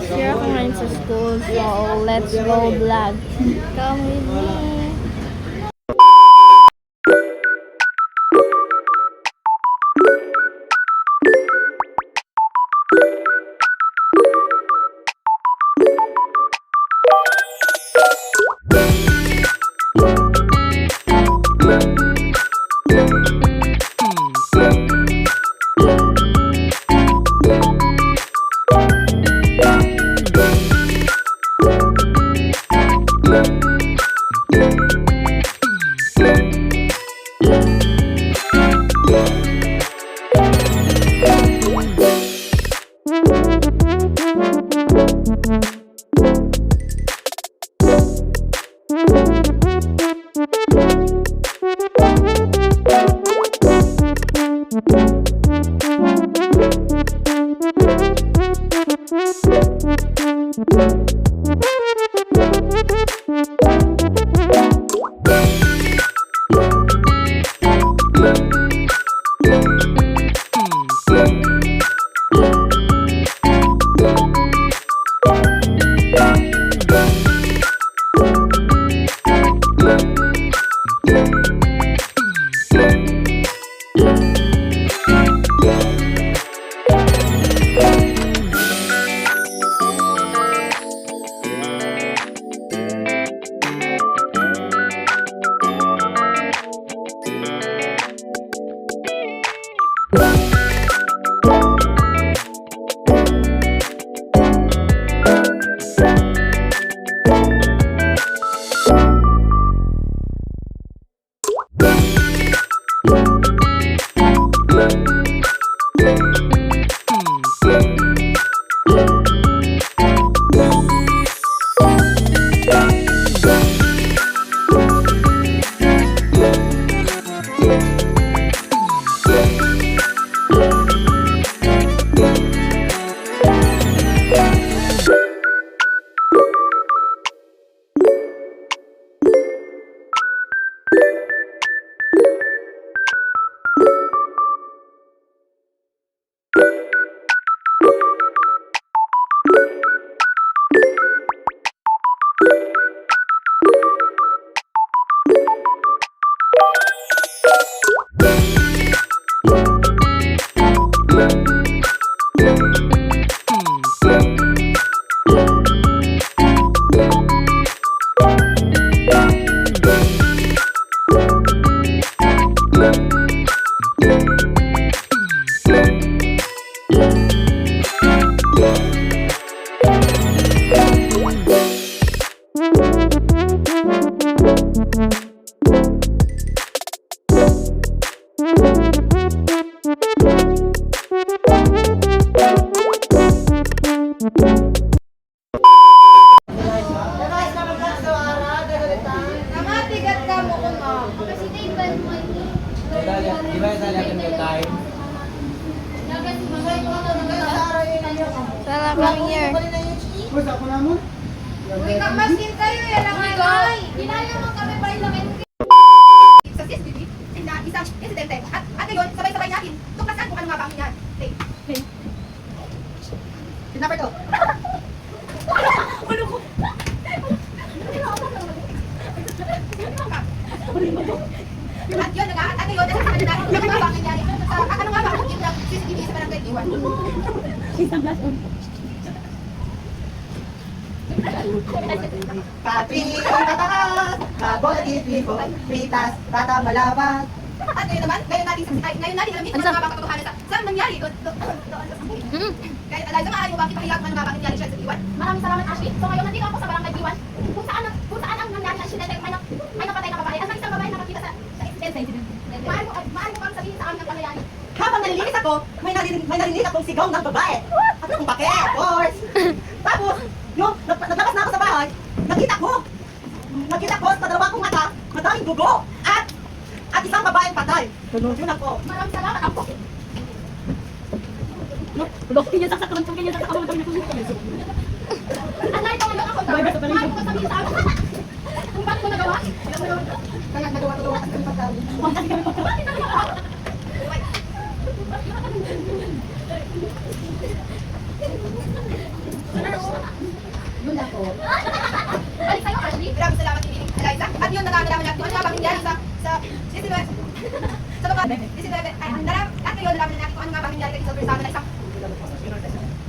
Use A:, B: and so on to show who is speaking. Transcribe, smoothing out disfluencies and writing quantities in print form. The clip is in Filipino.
A: Share ako ngayon sa school. So, let's go vlog. Come with me. Sana kami here.
B: Uy, kamasin kayo, yan ang ay. Ginaya mo kami pa ilang sa CSTV, isang insidente. At ngayon, sabay-sabay natin, tuklasan kung ano nga ba ang yan. Okay. Number 2. Ano ko? At yun, at ngayon, nasasabi natin, ano nga ba ang nangyari? Ano nga ba ang CCTV sa barangay Iwan?
C: Isang last one.
D: Papi, tatakas, habol itipo, pitas, tata malawat.
B: At ngayon naman, ngayon natin alamin kung ano nga ba ang katotohanan sa nangyari doon. Kaya Eliza, maaari mo ba ipahayag kung ano nga ba ang nangyari siya sa Iwan?
E: Maraming salamat, Ashley. So ngayon, nandito ako sa barangay Iwan. Kung saan ang nangyari na insidente, may napatay na babae. At may isang babae na nakita sa incident. Maaari mo bang sabihin sa amin ang pangyayari?
D: Habang nalilinis ako, may narinig akong sigaw ng babae. At kung bakit, of course. Tapos, yung naglabas na ako sa bahay, nakita ko sa dalawa kong mata, madaming dugo, at isang babaeng patay. Yun ako.
E: Maraming salamat. Ako.
C: Lokin niya sa kamantungan niya sa kamantungan niya.
E: At narito ngayon ako, maaari mo bang sabihin sa amin kung bakit mo nagawa?
D: Kaya nagawa ko at kami patay.
C: Bakit kami pagkakas?
B: 19, at ngayon, nalaman na natin kung ano nga ba nangyari kay Silver sa amin na isang